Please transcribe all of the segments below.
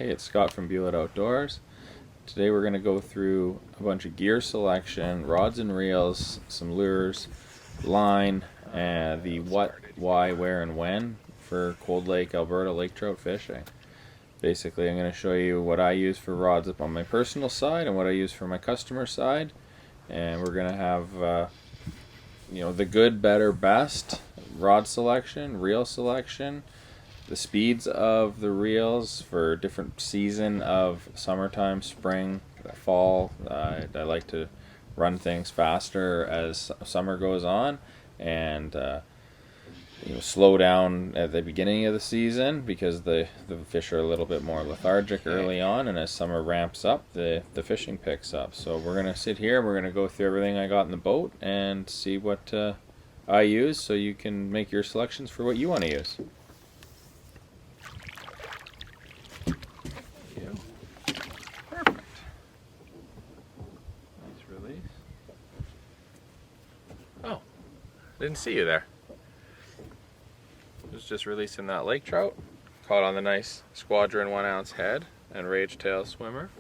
Hey, it's Scott from Bewlett Outdoors. Today we're going to go through a bunch of gear selection, rods and reels, some lures, line, and the what, why, where, and when for Cold Lake, Alberta lake trout fishing. Basically, I'm going to show you what I use for rods up on my personal side and what I use for my customer side. And we're going to have the good, better, best rod selection, reel selection, the speeds of the reels for different season of summertime, spring, fall. I like to run things faster as summer goes on, and slow down at the beginning of the season because the fish are a little bit more lethargic early on, and as summer ramps up, the fishing picks up. So we're gonna sit here, we're gonna go through everything I got in the boat and see what I use, so you can make your selections for what you want to use. Perfect. Nice release. Oh, didn't see you there. Was just releasing that lake trout. Caught on the nice Squadron 1 ounce head and rage tail swimmer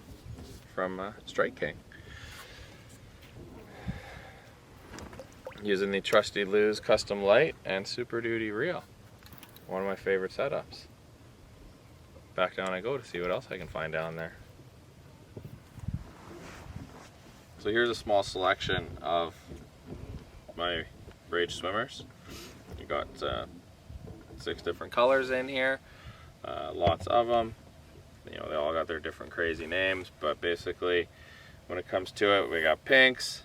from Strike King. Using the Trusty Lose Custom Light and Super Duty Reel. One of my favorite setups. Back down I go to see what else I can find down there. So here's a small selection of my rage swimmers. You got 6 different colors in here, lots of them. They all got their different crazy names, but basically when it comes to it, we got pinks,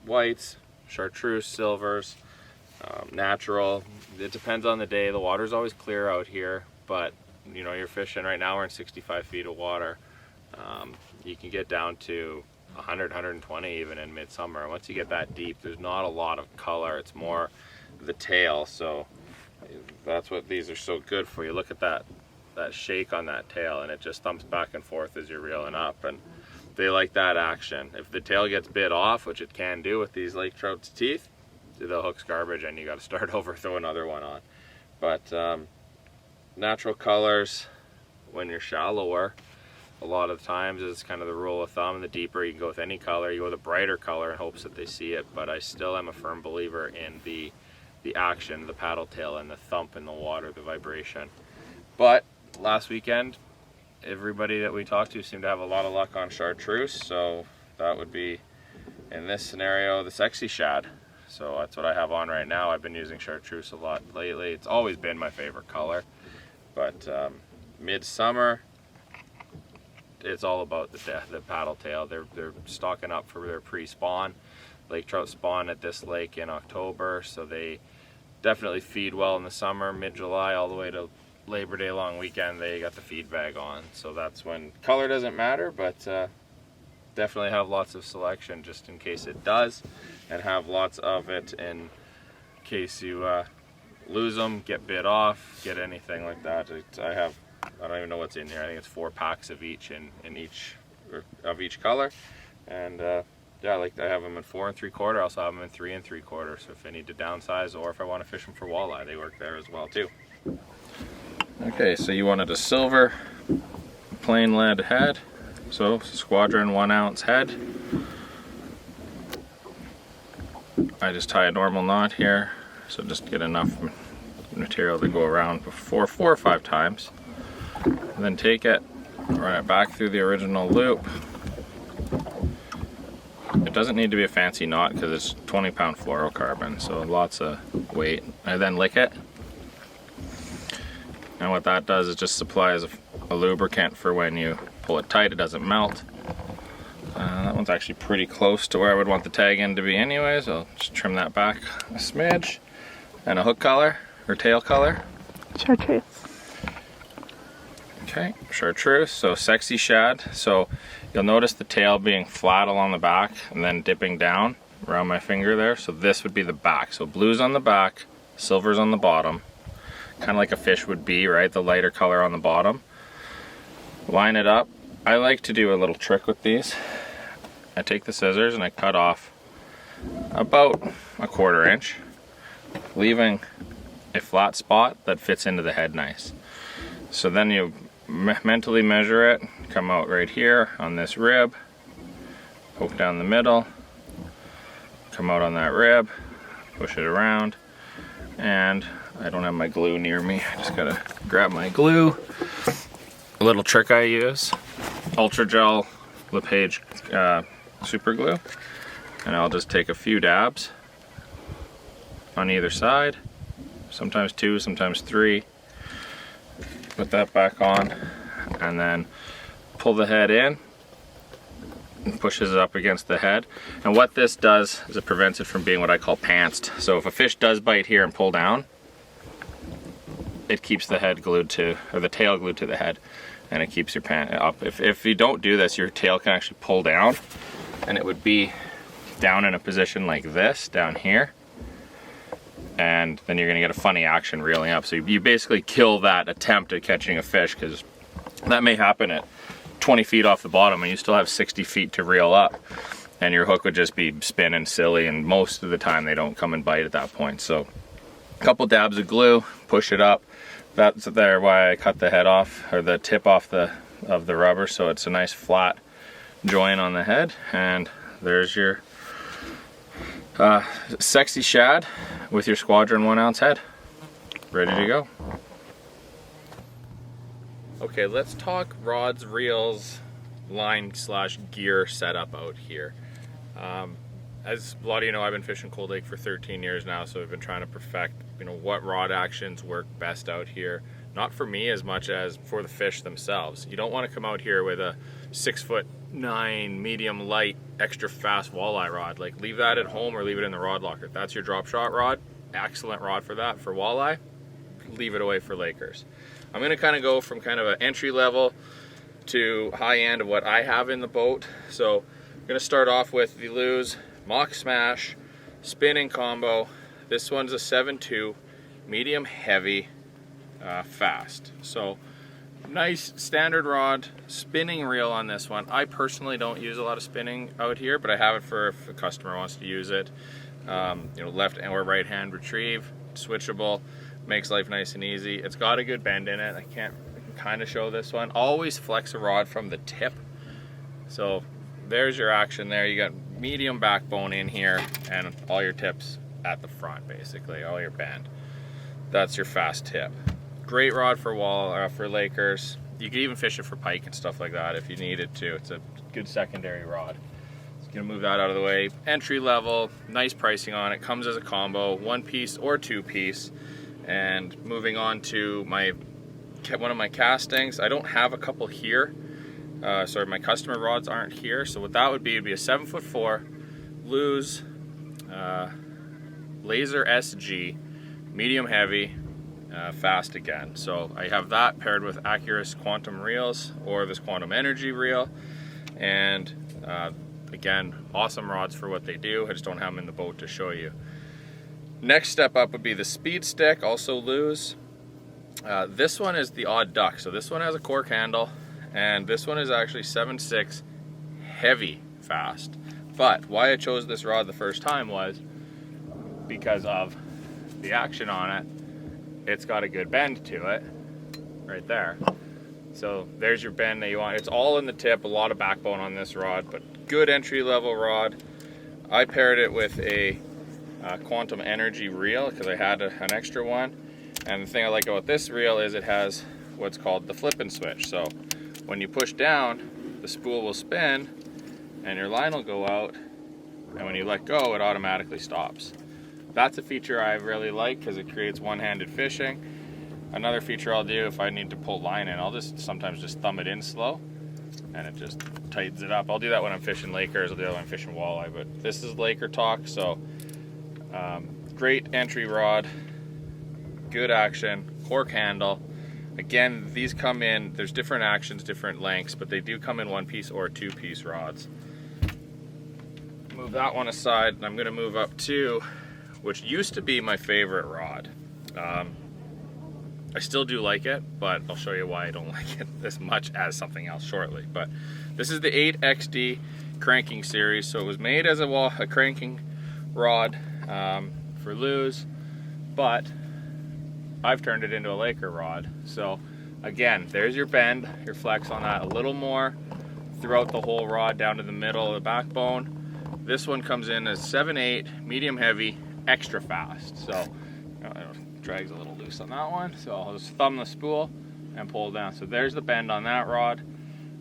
whites, chartreuse, silvers, natural. It depends on the day. The water's always clear out here, but you're fishing right now, we're in 65 feet of water. You can get down to 100, 120 even in midsummer. Once you get that deep, there's not a lot of color. It's more the tail, so that's what these are so good for. You look at that shake on that tail, and it just thumps back and forth as you're reeling up, and they like that action. If the tail gets bit off, which it can do with these lake trout's teeth, the hook's garbage and you got to start over, throw another one on. But natural colors when you're shallower, a lot of times it's kind of the rule of thumb. The deeper you can go with any color, you go with a brighter color in hopes that they see it. But I still am a firm believer in the action, the paddle tail, and the thump in the water, the vibration. But last weekend, everybody that we talked to seemed to have a lot of luck on chartreuse, so that would be, in this scenario, the sexy shad. So that's what I have on right now. I've been using chartreuse a lot lately. It's always been my favorite color, but midsummer, it's all about the paddle tail. They're stocking up for their pre-spawn. Lake trout spawn at this lake in October, so they definitely feed well in the summer, mid-July all the way to Labor Day long weekend. They got the feed bag on, so that's when color doesn't matter, but definitely have lots of selection just in case it does, and have lots of it in case you lose them, get bit off, get anything like that. I don't even know what's in here. I think it's 4 packs of each in each color, and yeah, I have them in 4 3/4. I also have them in 3 3/4. So if I need to downsize, or if I want to fish them for walleye, they work there as well too. Okay, so you wanted a silver plain lead head, so Squadron 1 ounce head. I just tie a normal knot here, so just get enough material to go around 4 or 5 times. And then take it, run it back through the original loop. It doesn't need to be a fancy knot because it's 20-pound fluorocarbon, so lots of weight. I then lick it. And what that does is just supplies a lubricant for when you pull it tight, it doesn't melt. That one's actually pretty close to where I would want the tag end to be anyway, so I'll just trim that back a smidge. And a hook color, or tail color. Chartreuse. Okay, chartreuse, so sexy shad. So you'll notice the tail being flat along the back and then dipping down around my finger there. So this would be the back. So blue's on the back, silver's on the bottom. Kind of like a fish would be, right? The lighter color on the bottom. Line it up. I like to do a little trick with these. I take the scissors and I cut off about a 1/4 inch, leaving a flat spot that fits into the head nice. So then you mentally measure it, come out right here on this rib, poke down the middle, come out on that rib, push it around, and I don't have my glue near me. I just gotta grab my glue. A little trick I use, Ultra Gel LePage super glue, and I'll just take a few dabs on either side, sometimes 2, sometimes 3. Put that back on, and then pull the head in and pushes it up against the head. And what this does is it prevents it from being what I call pantsed. So if a fish does bite here and pull down, it keeps the head glued to, or the tail glued to the head, and it keeps your pan up. If you don't do this, your tail can actually pull down, and it would be down in a position like this, down here, and then you're gonna get a funny action reeling up. So you basically kill that attempt at catching a fish, because that may happen at 20 feet off the bottom and you still have 60 feet to reel up, and your hook would just be spinning silly, and most of the time they don't come and bite at that point. So a couple dabs of glue, push it up. That's there why I cut the head off, or the tip off of the rubber, so it's a nice flat joint on the head. And there's your sexy shad with your Squadron 1 ounce head, ready to go. Okay, let's talk rods, reels, line / gear setup out here. As a lot of you know, I've been fishing Cold Lake for 13 years now, so I've been trying to perfect, what rod actions work best out here. Not for me as much as for the fish themselves. You don't want to come out here with a 6'9" medium light extra fast walleye rod. Like, leave that at home or leave it in the rod locker. If that's your drop shot rod, excellent rod for that. For walleye, leave it away for Lakers. I'm going to kind of go from kind of an entry level to high end of what I have in the boat. So I'm going to start off with the Lew's Mock Smash spinning combo. This one's a 7.2 medium heavy fast. So nice standard rod, spinning reel on this one. I personally don't use a lot of spinning out here, but I have it for if a customer wants to use it. Left or right hand retrieve, switchable, makes life nice and easy. It's got a good bend in it. I can kind of show this one. Always flex a rod from the tip. So there's your action there. You got medium backbone in here and all your tips at the front, basically, all your bend. That's your fast tip. Great rod for for Lakers. You could even fish it for pike and stuff like that if you needed to. It's a good secondary rod. Just gonna move that out of the way. Entry level, nice pricing on it. Comes as a combo, 1 piece or 2 piece. And moving on to one of my castings. I don't have a couple here. Sorry, my customer rods aren't here. So what that would be, it'd be a 7'4" Lew's Laser SG, medium heavy, fast again. So I have that paired with Accura's Quantum reels or this Quantum Energy reel, and again, awesome rods for what they do. I just don't have them in the boat to show you. Next step up would be the Speed Stick, also Lew's. This one is the Odd Duck. So this one has a cork handle, and this one is actually 7.6 heavy fast. But why I chose this rod the first time was because of the action on it. It's got a good bend to it right there. So there's your bend that you want. It's all in the tip, a lot of backbone on this rod, but good entry level rod. I paired it with a Quantum Energy reel because I had an extra one. And the thing I like about this reel is it has what's called the flip and switch. So when you push down, the spool will spin and your line will go out, and when you let go, it automatically stops. That's a feature I really like because it creates one-handed fishing. Another feature I'll do if I need to pull line in, I'll just sometimes just thumb it in slow and it just tightens it up. I'll do that when I'm fishing Lakers, I'll do that when I'm fishing walleye, but this is Laker talk. So great entry rod, good action, cork handle. Again, these come in, there's different actions, different lengths, but they do come in 1 piece or 2 piece rods. Move that one aside, and I'm gonna move up to, which used to be my favorite rod. I still do like it, but I'll show you why I don't like it as much as something else shortly. But this is the 8XD cranking series. So it was made as a cranking rod for Lew's, but I've turned it into a Laker rod. So again, there's your bend, your flex on that, a little more throughout the whole rod down to the middle of the backbone. This one comes in as 7/8, medium heavy, extra fast. So it drags a little loose on that one. So I'll just thumb the spool and pull down. So there's the bend on that rod.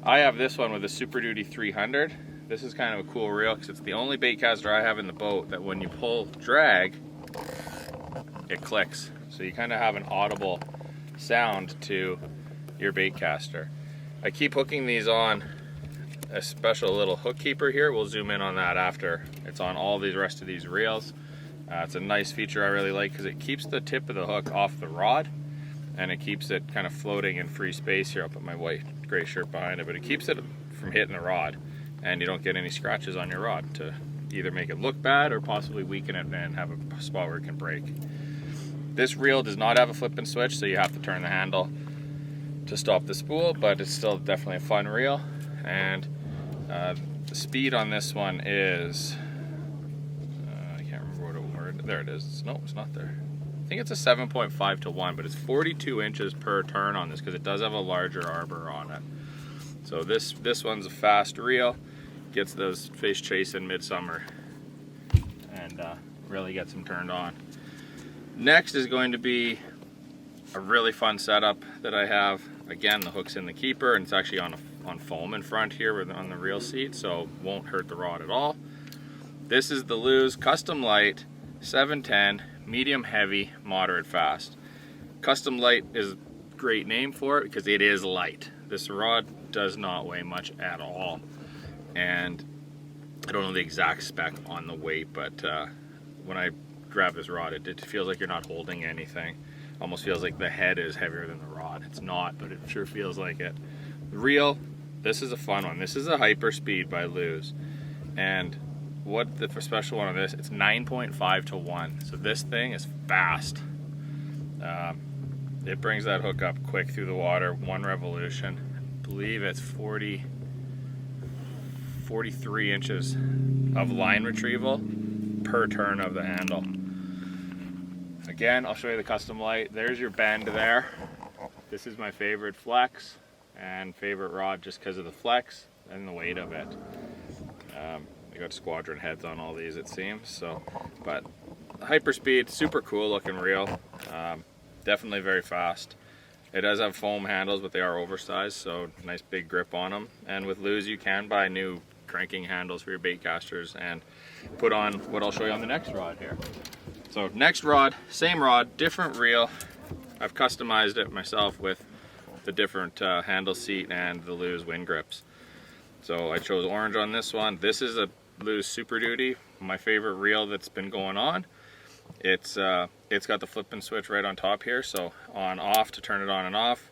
I have this one with a Super Duty 300. This is kind of a cool reel because it's the only bait caster I have in the boat that when you pull drag, it clicks. So you kind of have an audible sound to your bait caster. I keep hooking these on a special little hook keeper here. We'll zoom in on that after it's on all these rest of these reels. It's a nice feature I really like because it keeps the tip of the hook off the rod and it keeps it kind of floating in free space here. I'll put my white gray shirt behind it, but it keeps it from hitting the rod and you don't get any scratches on your rod to either make it look bad or possibly weaken it and have a spot where it can break. This reel does not have a flip and switch, so you have to turn the handle to stop the spool, but it's still definitely a fun reel. And the speed on this one is, I can't remember what word, there it is. No, it's not there. I think it's a 7.5 to 1, but it's 42 inches per turn on this because it does have a larger arbor on it. So this one's a fast reel, gets those fish chasing midsummer and really gets them turned on. Next is going to be a really fun setup that I have. Again, the hook's in the keeper and it's actually on foam in front here on the reel seat, so won't hurt the rod at all. This is the Lew's Custom Light 710 medium heavy moderate fast. Custom Light is a great name for it because it is light. This rod does not weigh much at all, and I don't know the exact spec on the weight, but when I grab this rod, it feels like you're not holding anything. Almost feels like the head is heavier than the rod. It's not, but it sure feels like it. The reel, this is a fun one. This is a Hyper Speed by Lew's, and what the special one on this, it's 9.5 to 1. So this thing is fast. It brings that hook up quick through the water, one revolution. I believe it's 43 inches of line retrieval per turn of the handle. Again, I'll show you the Custom Light. There's your bend there. This is my favorite flex and favorite rod just because of the flex and the weight of it. They got squadron heads on all these, it seems. So, but Hyperspeed, super cool looking reel. Definitely very fast. It does have foam handles, but they are oversized, so nice big grip on them. And with Lew's, you can buy new cranking handles for your bait casters and put on what I'll show you on the next rod here. So next rod, same rod, different reel. I've customized it myself with the different handle seat and the Lew's wind grips. So I chose orange on this one. This is a Lew's Super Duty, my favorite reel that's been going on. It's got the flip and switch right on top here, so on off to turn it on and off.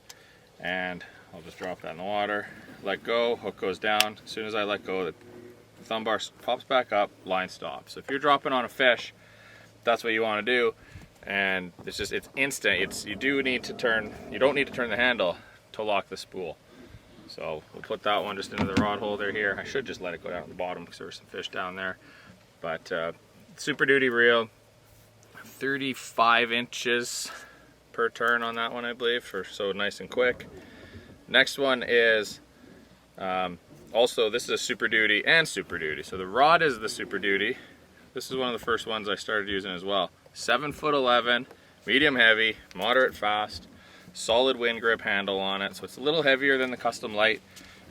And I'll just drop that in the water, let go, hook goes down. As soon as I let go, the thumb bar pops back up, line stops. So if you're dropping on a fish, that's what you want to do, and it's instant. You don't need to turn the handle to lock the spool. So we'll put that one just into the rod holder here. I should just let it go down at the bottom because there were some fish down there. But Super Duty reel, 35 inches per turn on that one, I believe, so nice and quick. Next one is also, this is a Super Duty and Super Duty. So the rod is the Super Duty. This is one of the first ones I started using as well. 7'11", medium heavy, moderate fast, solid wind grip handle on it. So it's a little heavier than the Custom Light,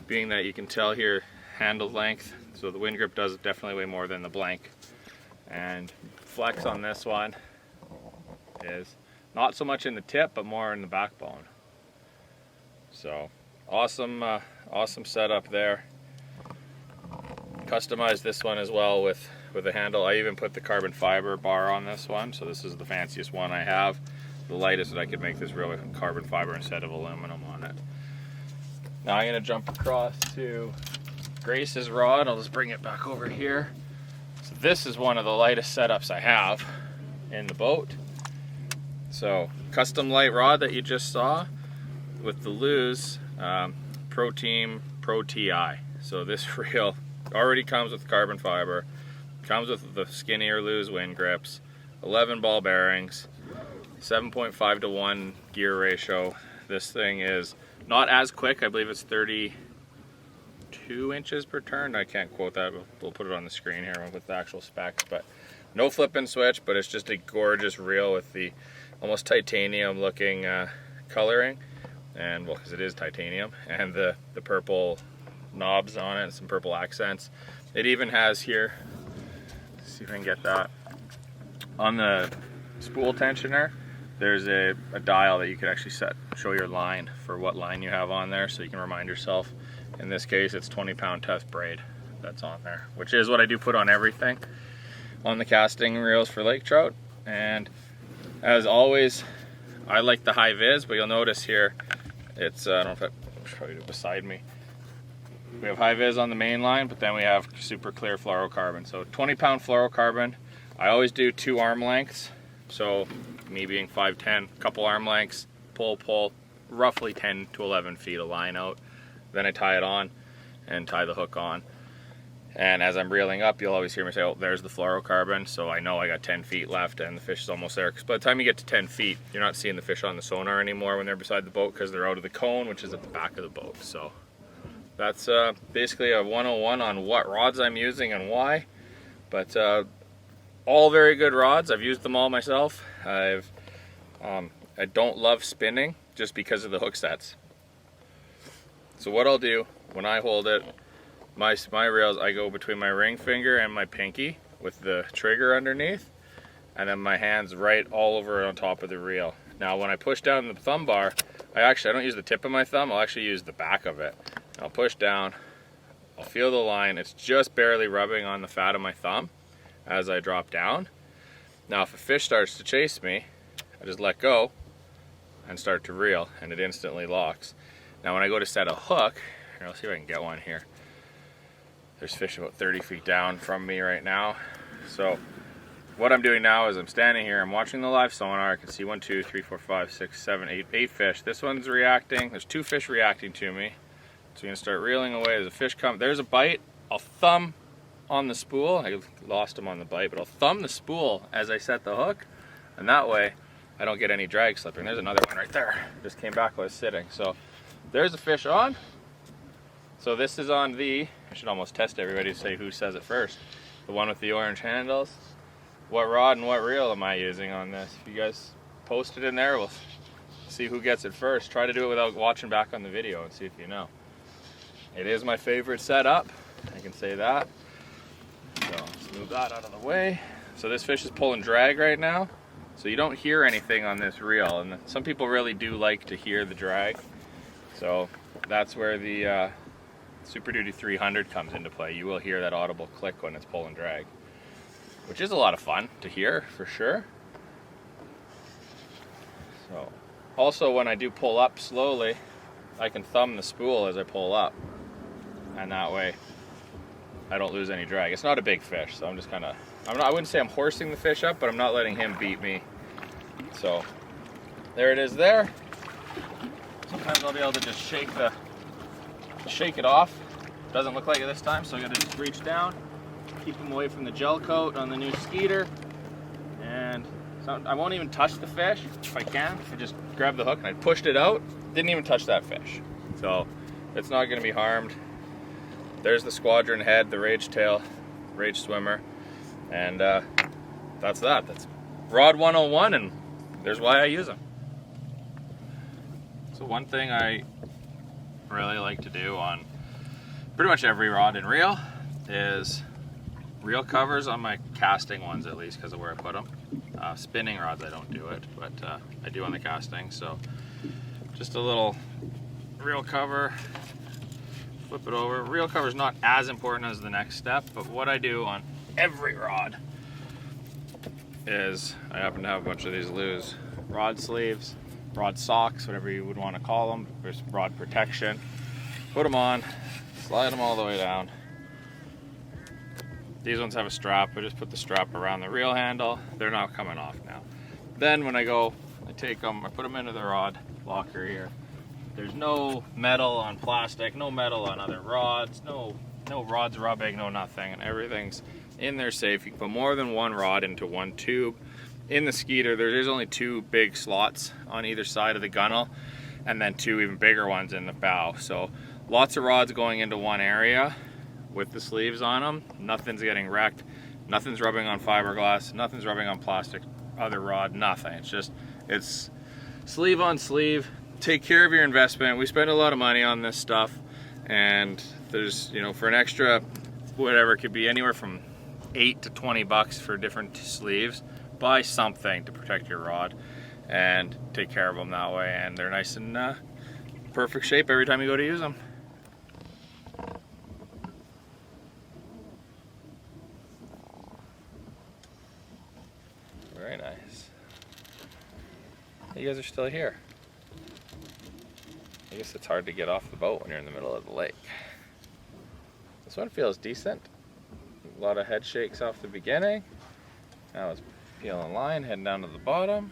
being that you can tell here handle length. So the wind grip does definitely weigh more than the blank. And flex on this one is not so much in the tip, but more in the backbone. So awesome, awesome setup there. Customized this one as well with a handle. I even put the carbon fiber bar on this one, so this is the fanciest one I have. The lightest that I could make this reel with carbon fiber instead of aluminum on it. Now I'm going to jump across to Grace's rod. I'll just bring it back over here. So this is one of the lightest setups I have in the boat. So Custom Light rod that you just saw with the Lew's Pro Team Pro TI. So this reel already comes with carbon fiber, comes with the skinnier Lew's wind grips, 11 ball bearings, 7.5 to 1 gear ratio, This thing is not as quick. I believe it's 32 inches per turn. I can't quote that. We'll put it on the screen here with the actual specs. But no flip and switch, but it's just a gorgeous reel with the almost titanium looking coloring. And well, because it is titanium, and the purple knobs on it, some purple accents. It even has here, let's see if I can get that, on the spool tensioner, there's a dial that you can actually show your line for what line you have on there, so you can remind yourself. In this case, it's 20-pound test braid that's on there, which is what I do put on everything on the casting reels for lake trout. And as always, I like the high vis, but you'll notice here, it's, I don't know if I show you beside me. We have high vis on the main line, but then we have super clear fluorocarbon. So 20-pound fluorocarbon. I always do 2 arm lengths. So me being 5'10", couple arm lengths, pull, roughly 10 to 11 feet of line out. Then I tie it on and tie the hook on. And as I'm reeling up, you'll always hear me say, oh, there's the fluorocarbon. So I know I got 10 feet left and the fish is almost there. Because by the time you get to 10 feet, you're not seeing the fish on the sonar anymore when they're beside the boat, because they're out of the cone, which is at the back of the boat. So that's basically a 101 on what rods I'm using and why. But all very good rods. I've used them all myself. I don't love spinning just because of the hook sets. So what I'll do when I hold it, my reels, I go between my ring finger and my pinky with the trigger underneath, and then my hands right all over on top of the reel. Now when I push down the thumb bar, I don't use the tip of my thumb, I'll actually use the back of it. I'll push down, I'll feel the line, it's just barely rubbing on the fat of my thumb as I drop down. Now if a fish starts to chase me, I just let go and start to reel, and it instantly locks. Now when I go to set a hook, here, I'll see if I can get one here. There's fish about 30 feet down from me right now. So what I'm doing now is I'm standing here, I'm watching the live sonar. I can see 1, 2, 3, 4, 5, 6, 7, 8 fish. This one's reacting. There's 2 fish reacting to me. So you're gonna start reeling away. There's a fish come. There's a bite. I'll thumb on the spool. I lost him on the bite, but I'll thumb the spool as I set the hook, and that way I don't get any drag slipping. There's another one right there. Just came back while I was sitting. So there's a fish on. So this is on the, I should almost test everybody to say who says it first. The one with the orange handles. What rod and what reel am I using on this? If you guys post it in there, we'll see who gets it first. Try to do it without watching back on the video and see if you know. It is my favorite setup, I can say that. So let's move that out of the way. So this fish is pulling drag right now. So you don't hear anything on this reel, and some people really do like to hear the drag. So that's where the Super Duty 300 comes into play. You will hear that audible click when it's pulling drag, which is a lot of fun to hear for sure. So also when I do pull up slowly, I can thumb the spool as I pull up, and that way I don't lose any drag. It's not a big fish, so I'm just kind of, I wouldn't say I'm horsing the fish up, but I'm not letting him beat me. So there it is there. Sometimes I'll be able to just shake it off. Doesn't look like it this time, so I gotta just reach down, keep him away from the gel coat on the new Skeeter, and so I won't even touch the fish if I can. I just grab the hook and I pushed it out, didn't even touch that fish. So it's not gonna be harmed. There's the squadron head, the rage tail, rage swimmer, and that's that. That's rod 101, and there's why I use them. So one thing I really like to do on pretty much every rod and reel is reel covers on my casting ones, at least because of where I put them. Spinning rods I don't do it, but I do on the casting. So just a little reel cover, flip it over. Reel cover is not as important as the next step, but what I do on every rod is I happen to have a bunch of these loose rod sleeves, rod socks, whatever you would want to call them. There's rod protection. Put them on, slide them all the way down. These ones have a strap. I just put the strap around the reel handle. They're not coming off now. Then when I go, I take them, I put them into the rod locker here. There's no metal on plastic, no metal on other rods, no rods rubbing, no nothing, and everything's in there safe. You can put more than one rod into one tube. In the Skeeter, there's only 2 big slots on either side of the gunnel, and then 2 even bigger ones in the bow. So lots of rods going into one area with the sleeves on them. Nothing's getting wrecked, nothing's rubbing on fiberglass, nothing's rubbing on plastic, other rod, nothing. It's sleeve on sleeve. Take care of your investment. We spend a lot of money on this stuff, and there's, you know, for an extra whatever, it could be anywhere from $8 to $20 for different sleeves. Buy something to protect your rod and take care of them that way, and they're nice and perfect shape every time you go to use them. Very nice. You guys are still here. I guess it's hard to get off the boat when you're in the middle of the lake. This one feels decent. A lot of head shakes off the beginning. Now it's peeling line, heading down to the bottom.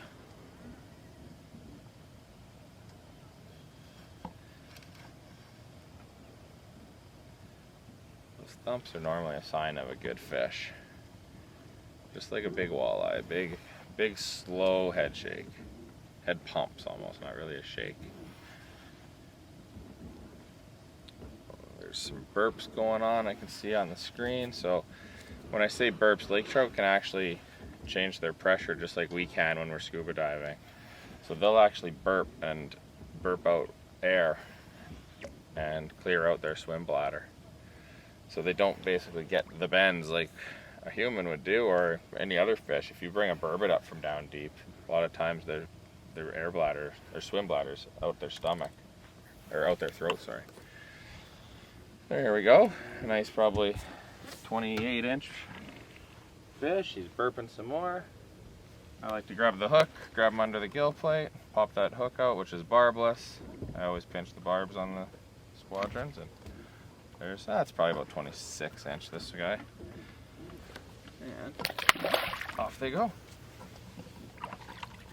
Those thumps are normally a sign of a good fish. Just like a big walleye, big slow head shake. Head pumps almost, not really a shake. There's some burps going on, I can see on the screen. So when I say burps, lake trout can actually change their pressure just like we can when we're scuba diving. So they'll actually burp and burp out air and clear out their swim bladder. So they don't basically get the bends like a human would do, or any other fish. If you bring a burbot up from down deep, a lot of times their air bladder, their swim bladders out their stomach, or out their throat, sorry. There we go. A nice, probably 28-inch fish. He's burping some more. I like to grab the hook, grab him under the gill plate, pop that hook out, which is barbless. I always pinch the barbs on the squadrons, and that's probably about 26-inch, this guy. And off they go.